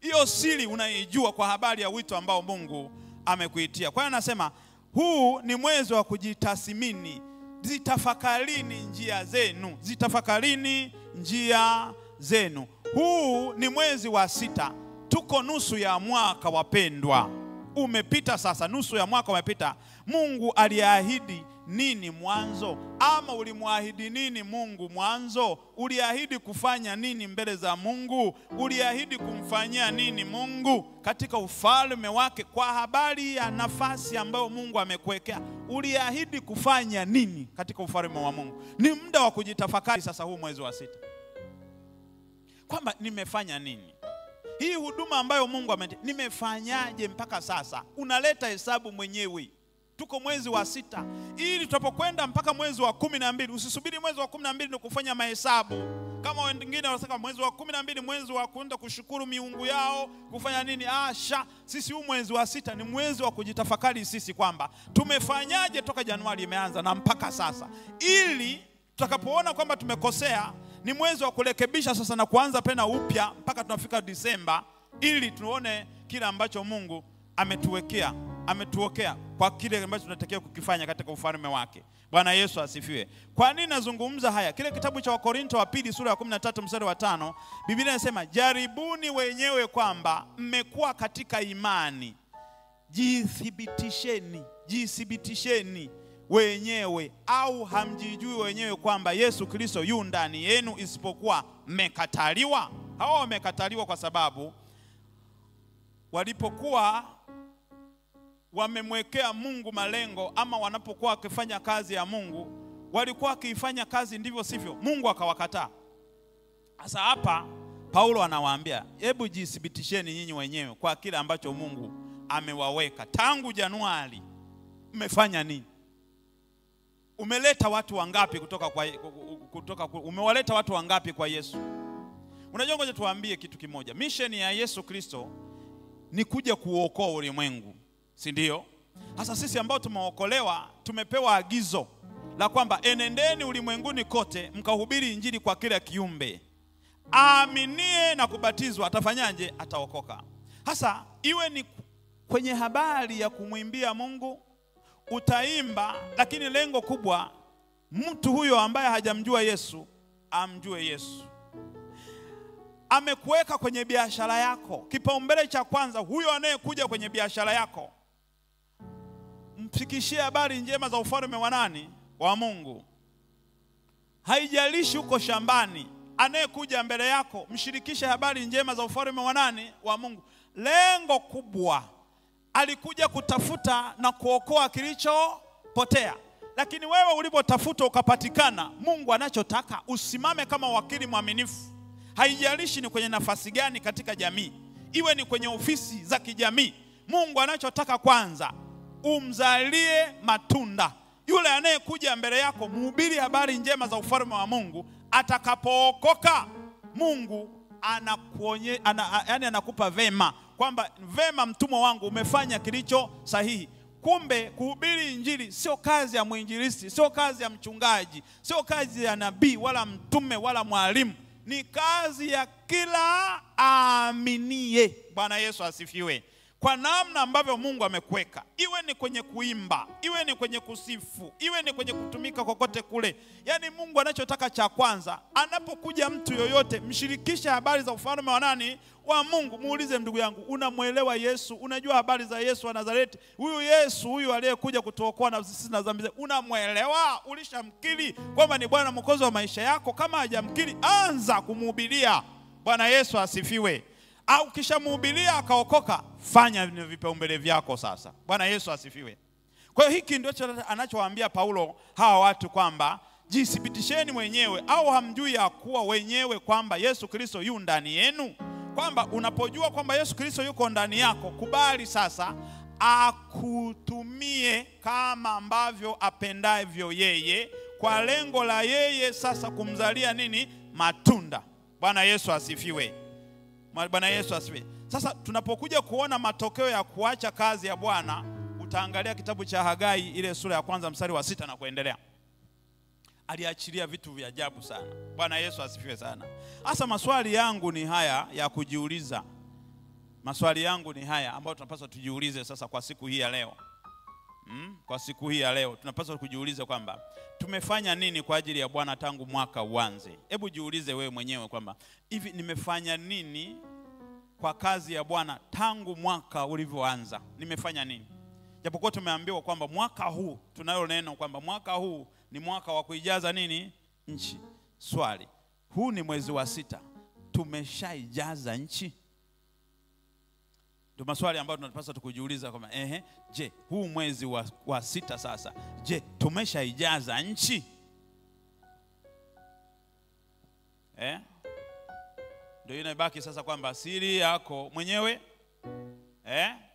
Hiyo siri unaijua kwa habari ya wito ambao Mungu amekuitia. Kwa hiyo anasema huu ni mwezi wa kujitathmini. Zitafakarini njia zenu. Zitafakarini njia zenu. Huu ni mwezi wa 6. Tuko nusu ya mwaka, wapendwa. Umepita sasa, nusu ya mwaka umepita. Mungu aliahidi nini mwanzo? Ama ulimwahidi nini Mungu mwanzo? Uliahidi kufanya nini mbele za Mungu? Uliahidi kumfanyia nini Mungu katika ufalme wake? Kwa habari ya nafasi ambayo Mungu amekuwekea, uliahidi kufanya nini katika ufalme wa Mungu? Ni muda wa kujitafakari sasa, huu mwezi wa 6, kwamba nimefanya nini? Hii huduma ambayo Mungu nimefanyaje mpaka sasa? Unaleta hesabu mwenyewe. Tuko mwezi wa 6, ili tutapokwenda mpaka mwezi wa 12, usisubiri mwezi wa 12 ndio kufanya mahesabu. Kama wengine wanasema mwezi wa 12 mwezi wa kuenda kushukuru miungu yao, kufanya nini? Sisi huu mwezi wa 6 ni mwezi wa kujitafakari sisi kwamba tumefanyaje toka Januari imeanza na mpaka sasa, ili tutakapoona kwamba tumekosea ni mwezi wa kurekebisha sasa na kuanza tena upya mpaka tunafika Disemba, ili tuone kile ambacho Mungu ametuokea kwa kile ambacho tunatakiwa kukifanya katika ufalme wake. Bwana Yesu asifiwe. Kwa nini nazungumza haya? Kile kitabu cha Wakorinto wa pili sura ya 13 mstari wa 5, Biblia inasema jaribuni wenyewe kwamba mmekuwa katika imani. Jithibitisheni wenyewe, au hamjijui wenyewe kwamba Yesu Kristo yu ndani yenu, isipokuwa mmekataliwa. Hao wamekataliwa kwa sababu walipokuwa wamemwekea Mungu malengo, ama wanapokuwa wakifanya kazi ya Mungu, walikuwa wakifanya kazi ndivyo sivyo, Mungu akawakataa. Sasa hapa Paulo anawaambia, hebu jithibitisheni nyinyi wenyewe kwa kile ambacho Mungu amewaweka. Tangu Januari umefanya nini? Umeleta watu wangapi umewaleta watu wangapi kwa Yesu? Unajua, ngoja tuambie kitu kimoja. Mission ya Yesu Kristo ni kuja kuokoa ulimwengu, si ndio? Sasa sisi ambao tumeokolewa tumepewa agizo la kwamba enendeni ulimwenguni kote mkahubiri injili kwa kila kiumbe. Aaminie na kubatizwa atafanyaje? Ataokoka. Sasa iwe ni kwenye habari ya kumwimbia Mungu, utaimba, lakini lengo kubwa mtu huyo ambaye hajamjua Yesu amjue Yesu. Amekuweka kwenye biashara yako, kipaumbele cha kwanza huyo anayekuja kwenye biashara yako, mfikishie habari njema za ufalme wa nani? Wa Mungu. Haijalishi uko shambani, anayekuja mbele yako mshirikishe habari njema za ufalme wa nani? Wa Mungu. Lengo kubwa, alikuja kutafuta na kuokoa kilichopotea. Lakini wewe ulipotafuta ukapatikana, Mungu anachotaka usimame kama wakili mwaminifu. Haijalishi ni kwenye nafasi gani katika jamii, iwe ni kwenye ofisi za kijamii, Mungu anachotaka kwanza umzalie matunda. Yule anayekuja mbele yako mhubiri habari njema za ufalme wa Mungu, atakapookoka Mungu anakupa vema, kwamba vema mtumwa wangu, umefanya kilicho sahihi. Kumbe kuhubiri injili sio kazi ya mwinjilisti, sio kazi ya mchungaji, sio kazi ya nabii wala mtume wala mwalimu, ni kazi ya kila aaminie. Bwana Yesu asifiwe. Kwa namna ambavyo Mungu amekuweka, iwe ni kwenye kuimba, iwe ni kwenye kusifu, iwe ni kwenye kutumika kokote kule, yani Mungu anachotaka cha kwanza, anapokuja mtu yoyote mshirikisha habari za ufalme wa nani? Wa Mungu. Muulize, ndugu yangu, unamuelewa Yesu? Unajua habari za Yesu wa Nazareti? Huyu Yesu huyu aliyekuja kutuokoa na sisi na dhambi zetu, unamuelewa? Ulishamkiri kwamba ni Bwana Mwokozi wa maisha yako? Kama hajamkiri, anza kumhubiria. Bwana Yesu asifiwe. Au kisha mhubiria akaokoka, fanya vipaumbele vyako sasa. Bwana Yesu asifiwe. Kwa hiyo hiki ndio anachowaambia Paulo hawa watu, kwamba jithibitisheni wenyewe, au hamjui ya kuwa wenyewe kwamba Yesu Kristo yu ndani yenu? Kwamba unapojua kwamba Yesu Kristo yuko ndani yako, kubali sasa akutumie kama ambavyo apendavyo yeye, kwa lengo la yeye sasa kumzalia nini? Matunda. Bwana Yesu asifiwe. Bwana Yesu asifiwe. Sasa tunapokuja kuona matokeo ya kuacha kazi ya Bwana, utaangalia kitabu cha Hagai ile sura ya 1 mstari wa 6 na kuendelea. Aliachilia vitu vya ajabu sana. Bwana Yesu asifiwe sana. Hasa maswali yangu ni haya ya kujiuliza. Maswali yangu ni haya ambayo tunapaswa tujiulize sasa kwa siku hii ya leo. Kwa siku hii ya leo tunapaswa kujiuliza kwamba tumefanya nini kwa ajili ya Bwana tangu mwaka uanze. Hebu jiulize wewe mwenyewe kwamba hivi nimefanya nini kwa kazi ya Bwana tangu mwaka ulivyoanza? Nimefanya nini? Japokuwa tumeambiwa kwamba mwaka huu, tunayo neno kwamba mwaka huu ni mwaka wa kuijaza nini? Nchi. Swali, huu ni mwezi wa 6, tumeshaijaza nchi? Ndio maswali ambayo tunapaswa tukujiuliza kwamba je, huu mwezi wa 6 sasa, je, tumeshaijaza nchi? Ndio inabaki sasa kwamba siri yako mwenyewe.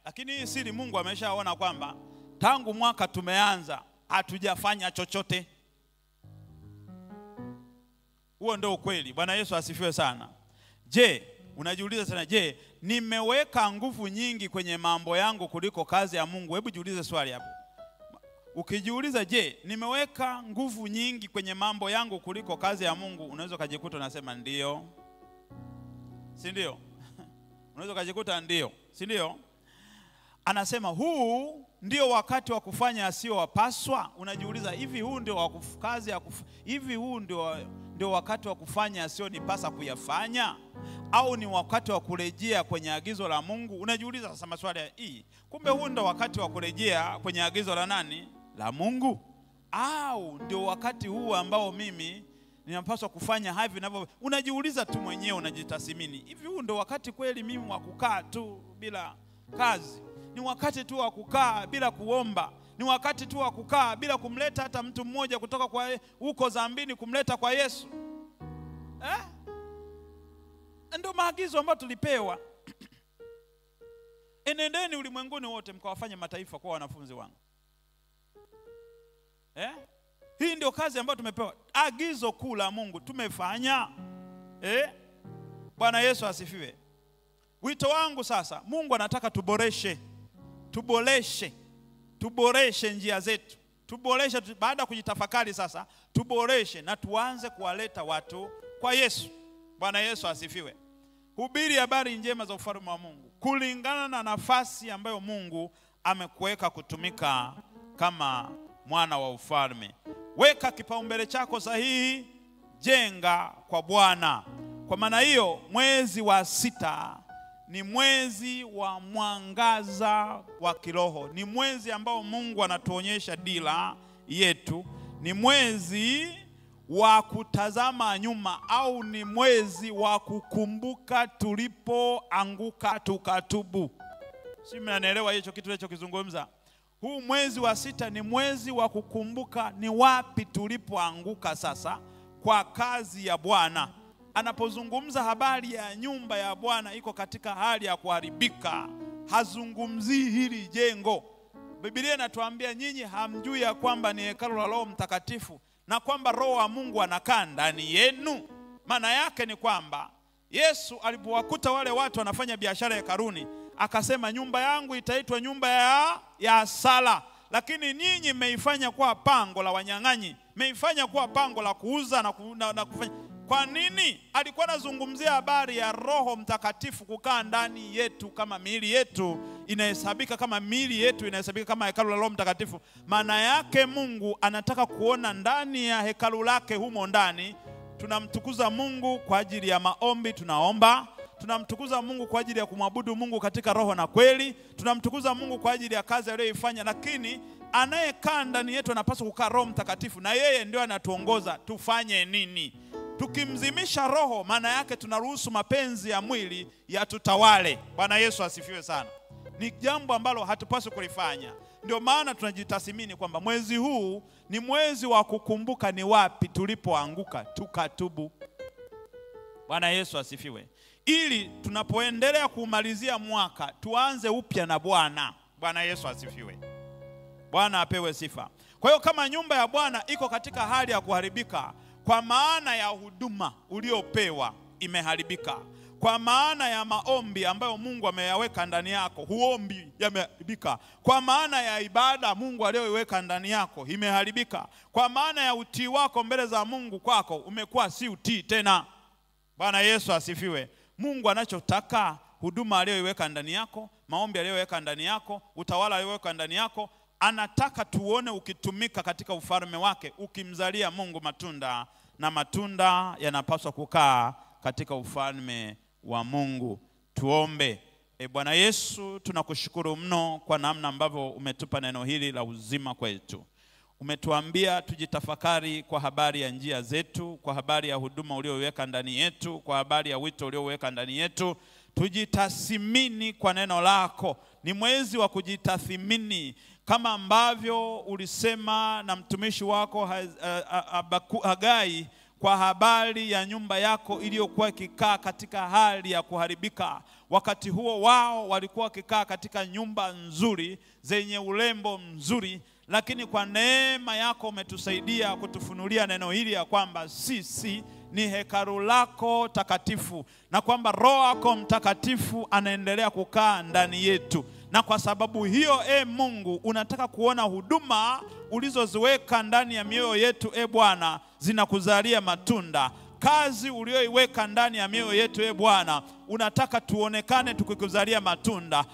Lakini hii siri Mungu ameshaona kwamba tangu mwaka tumeanza hatujafanya chochote. Huo ndio ukweli. Bwana Yesu asifiwe sana. Je, unajiuliza sana, je, nimeweka nguvu nyingi kwenye mambo yangu kuliko kazi ya Mungu? Hebu jiulize swali hapo. Ukijiuliza, je, nimeweka nguvu nyingi kwenye mambo yangu kuliko kazi ya Mungu, unaweza kujikuta unasema ndio. Si ndio? Unaweza kujikuta ndio. Si ndio? Anasema huu ndio wakati wa kufanya asiyowapaswa. Unajiuliza, hivi huu ndio kazi ya hivi huu ndio wakati wa kufanya asiyonipasa kuyafanya, au ni wakati wa kurejea kwenye agizo la Mungu? Unajiuliza sasa maswali hii. Kumbe huu ndio wakati wa kurejea kwenye agizo la nani? La Mungu. Au ndio wakati huu ambao mimi ninapaswa kufanya hivi ninavyo? Unajiuliza tu mwenyewe, unajitathmini. Hivi huu ndio wakati kweli mimi wa kukaa tu bila kazi? Ni wakati tu wa kukaa bila kuomba? Ni wakati tu wa kukaa bila kumleta hata mtu mmoja kutoka kwa huko zambini kumleta kwa Yesu? Ndio maagizo ambayo tulipewa. Enendeni ulimwenguni wote mkawafanye mataifa kuwa wanafunzi wangu. Hii ndio kazi ambayo tumepewa. Agizo kuu la Mungu tumefanya. Bwana Yesu asifiwe. Wito wangu sasa, Mungu anataka tuboreshe njia zetu. Tuboreshe baada ya kujitafakari sasa, tuboreshe na tuanze kuwaleta watu kwa Yesu. Bwana Yesu asifiwe. Hubiri habari njema za ufalme wa Mungu kulingana na nafasi ambayo Mungu amekuweka kutumika kama mwana wa ufalme. Weka kipaumbele chako sahihi, jenga kwa Bwana. Kwa maana hiyo, mwezi wa 6 ni mwezi wa mwangaza wa kiroho. Ni mwezi ambao Mungu anatuonyesha dira yetu. Ni mwezi wa kutazama nyuma, au ni mwezi wa kukumbuka tulipoanguka tukatubu. Si mnaelewa hicho kitu ninachokizungumza? Huu mwezi wa 6 ni mwezi wa kukumbuka ni wapi tulipoanguka sasa kwa kazi ya Bwana. Anapozungumza habari ya nyumba ya Bwana iko katika hali ya kuharibika, hazungumzii hili jengo. Biblia inatuambia nyinyi hamjui ya kwamba ni hekalu la Roho Mtakatifu na kwamba Roho wa Mungu anakaa ndani yenu. Maana yake ni kwamba Yesu alipowakuta wale watu wanafanya biashara hekaluni, akasema nyumba yangu itaitwa nyumba ya sala, lakini nyinyi mmeifanya kuwa pango la wanyang'anyi, mmeifanya kuwa pango la kuuza na kufanya. Kwa nini? Alikuwa anazungumzia habari ya Roho Mtakatifu kukaa ndani yetu, kama miili yetu inahesabika kama hekalu la Roho Mtakatifu. Maana yake Mungu anataka kuona ndani ya hekalu lake, humo ndani tunamtukuza Mungu kwa ajili ya maombi, tunaomba. Tunamtukuza Mungu kwa ajili ya kumwabudu Mungu katika roho na kweli. Tunamtukuza Mungu kwa ajili ya kazi aliyoifanya. Lakini anayekaa ndani yetu anapaswa kukaa Roho Mtakatifu, na yeye ndio anatuongoza tufanye nini. Tukimzimisha roho, maana yake tunaruhusu mapenzi ya mwili yatutawale. Bwana Yesu asifiwe sana. Ni jambo ambalo hatupaswi kulifanya. Ndio maana tunajitathmini kwamba mwezi huu ni mwezi wa kukumbuka ni wapi tulipoanguka tukatubu. Bwana Yesu asifiwe. Ili tunapoendelea kumalizia mwaka tuanze upya na Bwana. Bwana Yesu asifiwe. Bwana apewe sifa. Kwa hiyo kama nyumba ya Bwana iko katika hali ya kuharibika, kwa maana ya huduma uliopewa imeharibika, kwa maana ya maombi ambayo Mungu ameyaweka ndani yako, huombi, yameharibika. Kwa maana ya ibada Mungu aliyoiweka ndani yako imeharibika. Kwa maana ya utii wako mbele za Mungu kwako umekuwa si utii tena. Bwana Yesu asifiwe. Mungu anachotaka, huduma aliyoiweka ndani yako, maombi aliyoweka ndani yako, utawala aliyoweka ndani yako, anataka tuone ukitumika katika ufalme wake, ukimzalia Mungu matunda, na matunda yanapaswa kukaa katika ufalme wa Mungu. Tuombe. Bwana Yesu, tunakushukuru mno kwa namna ambavyo umetupa neno hili la uzima kwetu. Umetuambia tujitafakari kwa habari ya njia zetu, kwa habari ya huduma ulioweka ndani yetu, kwa habari ya wito ulioweka ndani yetu. Tujitathmini kwa neno lako. Ni mwezi wa kujitathmini, kama ambavyo ulisema na mtumishi wako Hagai kwa habari ya nyumba yako iliyokuwa ikikaa katika hali ya kuharibika. Wakati huo wao walikuwa wakikaa katika nyumba nzuri zenye urembo mzuri, lakini kwa neema yako umetusaidia kutufunulia neno hili ya kwamba sisi ni hekalu lako takatifu, na kwamba Roho yako Mtakatifu anaendelea kukaa ndani yetu. Na kwa sababu hiyo Mungu, unataka kuona huduma ulizoziweka ndani ya mioyo yetu Bwana zinakuzalia matunda. Kazi ulioiweka ndani ya mioyo yetu Bwana, unataka tuonekane tukikuzalia matunda.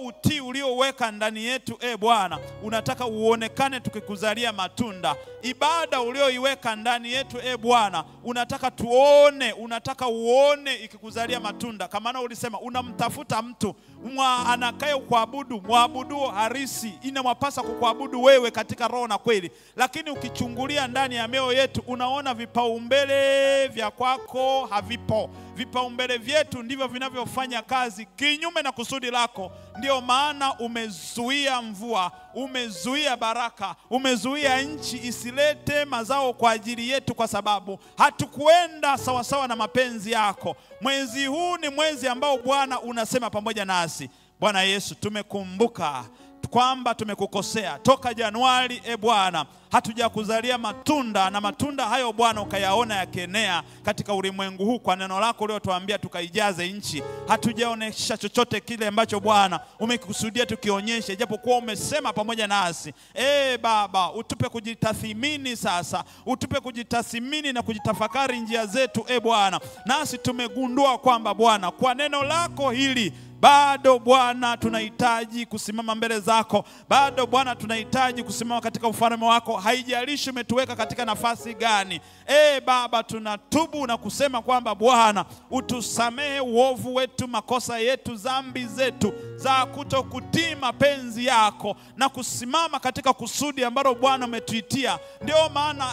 Utii ulioweka ndani yetu Bwana, unataka uonekane tukikuzalia matunda. Ibada ulioiweka ndani yetu Bwana, unataka uone ikikuzalia matunda. Kama ulisema unamtafuta mtu anakaye kuabudu, muabudu harisi, inamwapasa kukuabudu wewe katika roho na kweli. Lakini ukichungulia ndani ya mioyo yetu, unaona vipaumbele vya kwako havipo. Vipaumbele vyetu ndivyo vinavyofanya kazi kinyume na kusudi lako. Ndio maana umezuia mvua, umezuia baraka, umezuia nchi isilete mazao kwa ajili yetu, kwa sababu hatukuenda sawasawa na mapenzi yako. Mwezi huu ni mwezi ambao Bwana unasema pamoja nasi. Bwana Yesu, tumekumbuka kwamba tumekukosea toka Januari Bwana, hatujakuzalia matunda, na matunda hayo Bwana ukayaona yakienea katika ulimwengu huu kwa neno lako uliotuambia tukaijaze nchi. Hatujaonesha chochote kile ambacho Bwana umekusudia tukionyeshe, japokuwa umesema pamoja nasi. Baba, utupe kujitathimini sasa, utupe kujitathimini na kujitafakari njia zetu Bwana. Nasi tumegundua kwamba Bwana, kwa neno lako hili bado Bwana tunahitaji kusimama mbele zako. Bado Bwana tunahitaji kusimama katika ufalme wako. Haijalishi umetuweka katika nafasi gani. Baba, tunatubu na kusema kwamba Bwana utusamehe uovu wetu, makosa yetu, dhambi zetu za kutokutii mapenzi yako na kusimama katika kusudi ambalo Bwana umetuitia. Ndio maana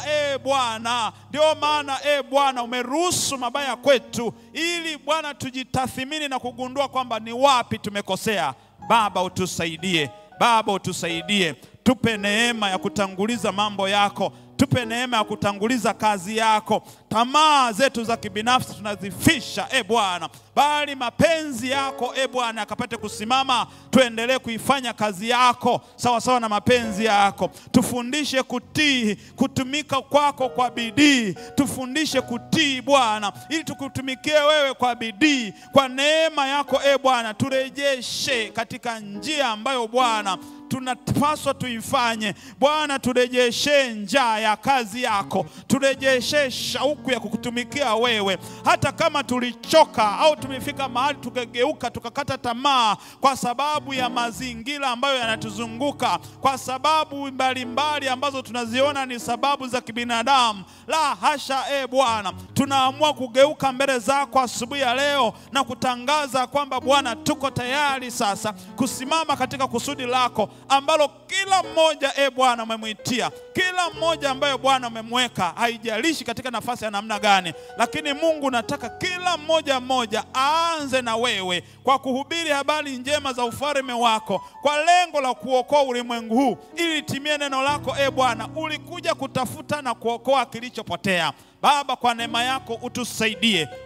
Bwana umeruhusu mabaya kwetu, ili Bwana tujitathimini na kugundua kwamba ni wapi tumekosea. Baba utusaidie, Baba utusaidie. Tupe neema ya kutanguliza mambo yako, tupe neema ya kutanguliza kazi yako. Tamaa zetu za kibinafsi tunazifisha Bwana, bali mapenzi yako Bwana akapate kusimama. Tuendelee kuifanya kazi yako sawa sawa na mapenzi yako. Tufundishe kutii, kutumika kwako kwa bidii. Tufundishe kutii Bwana, ili tukutumikie wewe kwa bidii. Kwa neema yako Bwana, turejeshe katika njia ambayo Bwana tunapaswa tuifanye. Bwana, turejeshe njaa ya kazi yako, turejeshe shauku ya kukutumikia wewe. Hata kama tulichoka au tumefika mahali tukageuka tukakata tamaa kwa sababu ya mazingira ambayo yanatuzunguka, kwa sababu mbalimbali ambazo tunaziona ni sababu za kibinadamu, la hasha Bwana, tunaamua kugeuka mbele zako asubuhi ya leo na kutangaza kwamba Bwana, tuko tayari sasa kusimama katika kusudi lako ambalo kila mmoja Bwana umemwitia, kila mmoja ambaye Bwana umemweka, haijalishi katika nafasi ya namna gani. Lakini Mungu, nataka kila mmoja aanze na wewe kwa kuhubiri habari njema za ufalme wako, kwa lengo la kuokoa ulimwengu huu, ili timie neno lako Bwana. Ulikuja kutafuta na kuokoa kilichopotea. Baba, kwa neema yako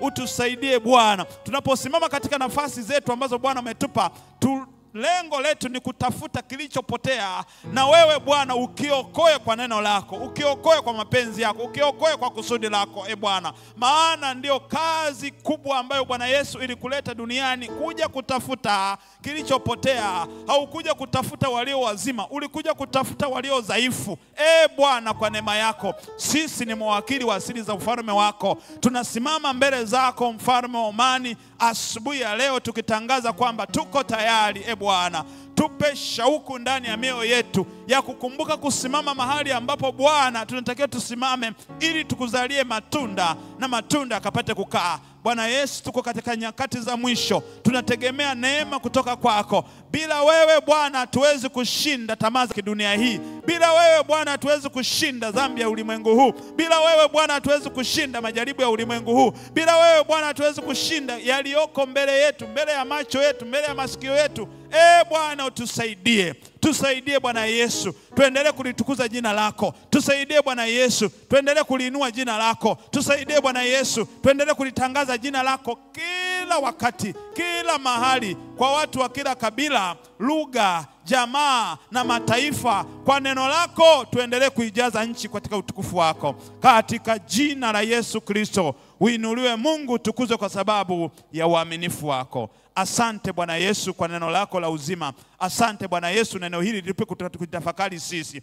utusaidie Bwana, tunaposimama katika nafasi zetu ambazo Bwana umetupa. Lengo letu ni kutafuta kilichopotea, na wewe Bwana ukiokoe kwa neno lako, ukiokoe kwa mapenzi yako, ukiokoe kwa kusudi lako Bwana. Maana ndio kazi kubwa ambayo Bwana Yesu ilikuleta duniani, kuja kutafuta kilichopotea. Haukuja kutafuta walio wazima, ulikuja kutafuta walio dhaifu. Bwana, kwa neema yako sisi ni mawakili wa asili za ufalme wako. Tunasimama mbele zako, mfalme wa amani, asubuhi ya leo tukitangaza kwamba tuko tayari Bwana. Tupe shauku ndani ya mioyo yetu ya kukumbuka kusimama mahali ambapo Bwana tunatakiwa tusimame, ili tukuzalie matunda na matunda akapate kukaa. Bwana Yesu, tuko katika nyakati za mwisho, tunategemea neema kutoka kwako. Bila wewe Bwana hatuwezi kushinda tamaa za kidunia hii. Bila wewe Bwana hatuwezi kushinda dhambi ya ulimwengu huu. Bila wewe Bwana hatuwezi kushinda majaribu ya ulimwengu huu. Bila wewe Bwana hatuwezi kushinda yaliyoko mbele yetu, mbele ya macho yetu, mbele ya masikio yetu. Bwana utusaidie. Tusaidie Bwana Yesu, tuendelee kulitukuza jina lako. Tusaidie Bwana Yesu, tuendelee kuliinua jina lako. Tusaidie Bwana Yesu, tuendelee kulitangaza jina lako kila kila wakati, kila mahali, kwa watu wa kila kabila, lugha, jamaa na mataifa. Kwa neno lako tuendelee kuijaza nchi katika utukufu wako, katika jina la Yesu Kristo. Uinuliwe Mungu, tukuzwe kwa sababu ya uaminifu wako. Asante Bwana Yesu kwa neno lako la uzima. Asante Bwana Yesu, neno hili lipe kutafakari sisi.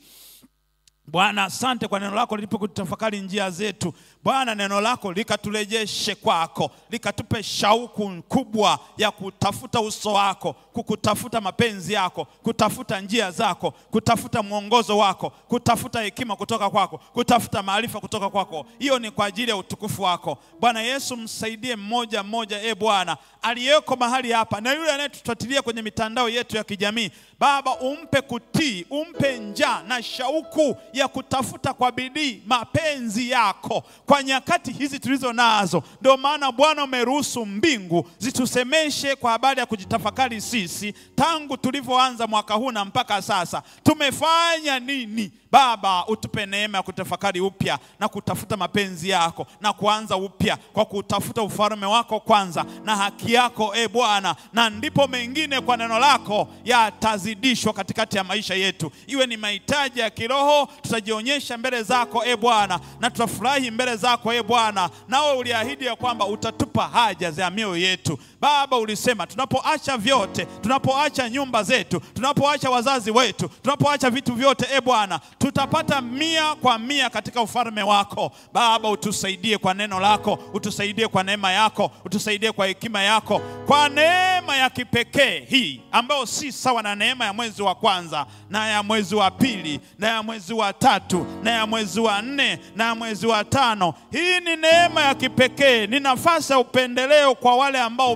Bwana, asante kwa neno lako lipo kutafakari njia zetu. Bwana, neno lako likaturejeshe kwako, likatupe shauku kubwa ya kutafuta uso wako, kukutafuta mapenzi yako, kutafuta njia zako, kutafuta mwongozo wako, kutafuta hekima kutoka kwako, kutafuta maarifa kutoka kwako. Hiyo ni kwa ajili ya utukufu wako. Bwana Yesu, msaidie mmoja mmoja, Bwana, aliyeko mahali hapa na yule anayetufuatilia kwenye mitandao yetu ya kijamii. Baba, umpe kutii, umpe njaa na shauku ya kutafuta kwa bidii mapenzi yako kwa nyakati hizi tulizo nazo. Ndio maana Bwana umeruhusu mbingu zitusemeshe kwa habari ya kujitafakari sisi tangu tulivyoanza mwaka huu na mpaka sasa. Tumefanya nini? Baba, utupe neema ya kutafakari upya na kutafuta mapenzi yako na kuanza upya kwa kutafuta ufalme wako kwanza na haki yako, Bwana, na ndipo mengine kwa neno lako yatazidishwa katikati ya maisha yetu. Iwe ni mahitaji ya kiroho, tutajionyesha mbele zako, Bwana, na tutafurahi mbele zako, Bwana. Nawe uliahidi ya kwamba utatupa haja za mioyo yetu. Baba, ulisema tunapoacha vyote, tunapoacha nyumba zetu, tunapoacha wazazi wetu, tunapoacha vitu vyote, Bwana, tutapata 100% katika ufalme wako. Baba, utusaidie kwa neno lako, utusaidie kwa neema yako, utusaidie kwa hekima yako, kwa neema ya kipekee hii ambayo si sawa na neema ya mwezi wa kwanza na ya mwezi wa pili na ya mwezi wa tatu na ya mwezi wa 4 na ya mwezi wa 5. Hii ni neema ya kipekee, ni nafasi ya upendeleo kwa wale ambao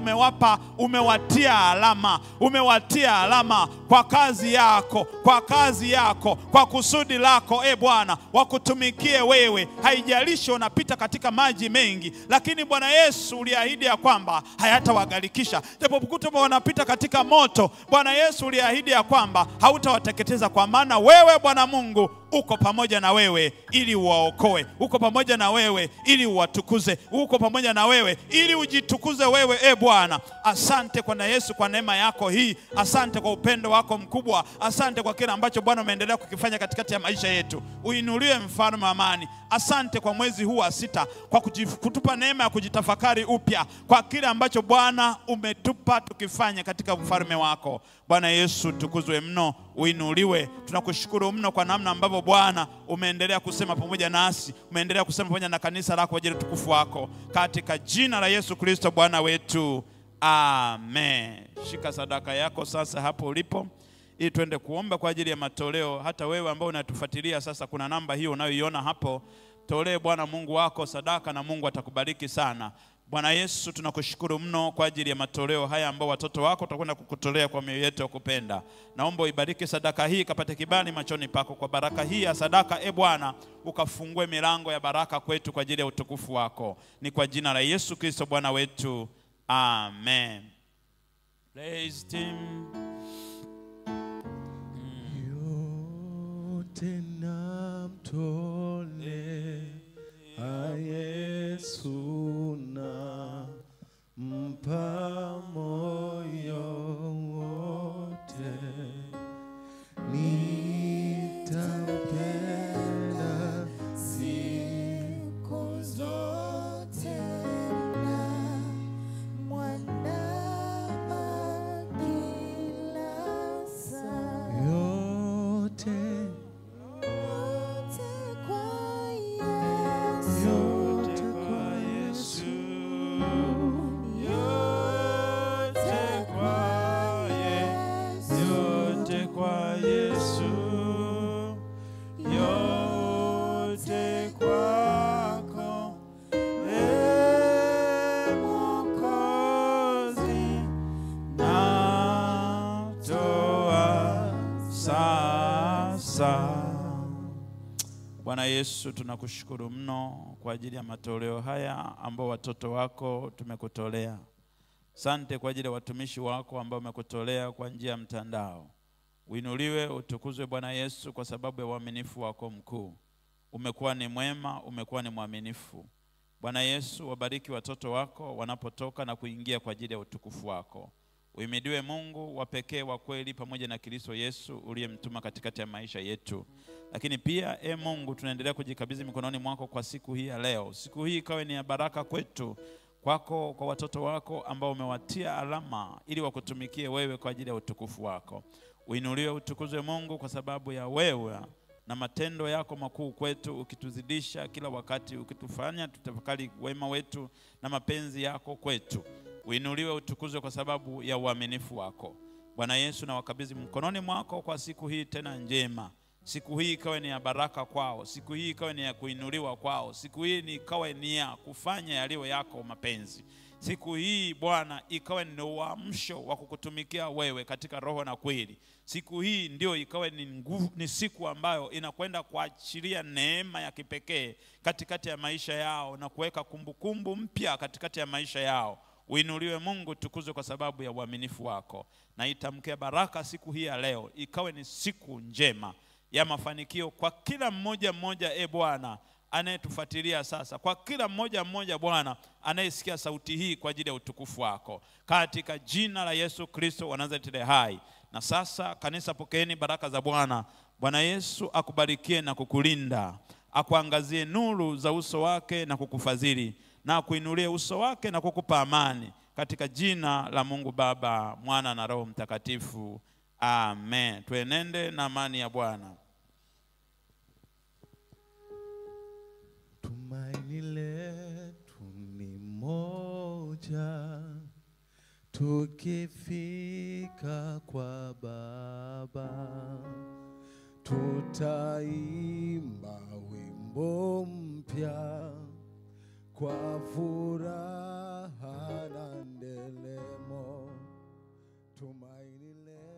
umewatia alama kwa kazi yako, kwa kusudi lako, Bwana, wakutumikie wewe. Haijalishi unapita katika maji mengi, lakini Bwana Yesu uliahidi ya kwamba hayatawagarikisha. Japokuwa wanapita katika moto, Bwana Yesu uliahidi ya kwamba hautawateketeza, kwa maana wewe Bwana Mungu uko pamoja na wewe ili uwaokoe, uko pamoja na wewe ili uwatukuze, uko pamoja na wewe ili ujitukuze wewe, Bwana. Asante kwa Yesu kwa neema yako hii. Asante kwa upendo wako mkubwa. Asante kwa kile ambacho Bwana umeendelea kukifanya katikati ya maisha yetu. Uinuliwe mfalme wa amani. Asante kwa mwezi huu wa 6 kwa kutupa neema ya kujitafakari upya kwa kile ambacho Bwana umetupa tukifanya katika ufalme wako. Bwana Yesu, tukuzwe mno, uinuliwe. Tunakushukuru mno kwa namna ambavyo Bwana umeendelea kusema pamoja nasi, umeendelea kusema pamoja na kanisa lako kwa ajili ya utukufu wako, katika jina la Yesu Kristo Bwana wetu. Amen. Shika sadaka yako sasa hapo ulipo, ili tuende kuomba kwa ajili ya matoleo. Hata wewe ambao unatufuatilia sasa, kuna namba hiyo unayoiona hapo. Tolee Bwana Mungu wako sadaka na Mungu atakubariki sana. Bwana Yesu, tunakushukuru mno kwa ajili ya matoleo haya ambao watoto wako watakwenda kukutolea kwa mioyo yetu ya kupenda. Naomba uibariki sadaka hii, kapate kibali machoni pako. Kwa baraka hii ya sadaka, Bwana, ukafungue milango ya baraka kwetu kwa ajili ya utukufu wako. Ni kwa jina la Yesu Kristo Bwana wetu. Amen. Praise him. Yote namtolea Yesu, na mpa moyo wote, nitampenda siku zote, na mwandama kila saa. Yote Bwana Yesu, tunakushukuru mno kwa ajili ya matoleo haya ambao watoto wako tumekutolea. Asante kwa ajili ya watumishi wako ambao umekutolea kwa njia ya mtandao. Uinuliwe, utukuzwe Bwana Yesu kwa sababu ya uaminifu wako mkuu. Umekuwa ni mwema, umekuwa ni mwaminifu. Bwana Yesu, wabariki watoto wako wanapotoka na kuingia kwa ajili ya utukufu wako. Uhimidiwe Mungu wa pekee wa kweli, pamoja na Kristo Yesu uliyemtuma katikati ya maisha yetu. Lakini pia Mungu, tunaendelea kujikabidhi mikononi mwako kwa siku hii ya leo. Siku hii ikawe ni ya baraka kwetu, kwako, kwa watoto wako ambao umewatia alama ili wakutumikie wewe kwa ajili ya utukufu wako. Uinuliwe, utukuzwe Mungu, kwa sababu ya wewe na matendo yako makuu kwetu, ukituzidisha kila wakati, ukitufanya tutafakari wema wetu na mapenzi yako kwetu. Uinuliwe, utukuzwe kwa sababu ya uaminifu wako. Bwana Yesu, na wakabidhi mkononi mwako kwa siku hii tena njema. Siku hii ikawe ni ya baraka kwao, siku hii ikawe ni ya kuinuliwa kwao, siku hii ikawe ni ya kufanya yaliyo yako mapenzi. Siku hii Bwana ikawe ni uamsho wa kukutumikia wewe katika roho na kweli. Siku hii ndio ikawe ni nguvu, ni siku ambayo inakwenda kuachilia neema ya kipekee katikati ya maisha yao na kuweka kumbukumbu mpya katikati ya maisha yao. Uinuliwe Mungu, tukuzwe kwa sababu ya uaminifu wako. Na itamke baraka siku hii ya leo, ikawe ni siku njema ya mafanikio kwa kila mmoja Bwana anayetufuatilia sasa, kwa kila mmoja Bwana anayesikia sauti hii kwa ajili ya utukufu wako, katika jina la Yesu Kristo wa Nazareti hai. Na sasa kanisa, pokeeni baraka za Bwana. Bwana Yesu akubarikie na kukulinda, akuangazie nuru za uso wake na kukufadhili, na kuinulie uso wake na kukupa amani, katika jina la Mungu Baba, Mwana na Roho Mtakatifu. Amen. Tuenende na amani ya Bwana. Tumaini letu ni moja, tukifika kwa Baba tutaimba wimbo mpya kwa furaha na ndelemo. Tumaini letu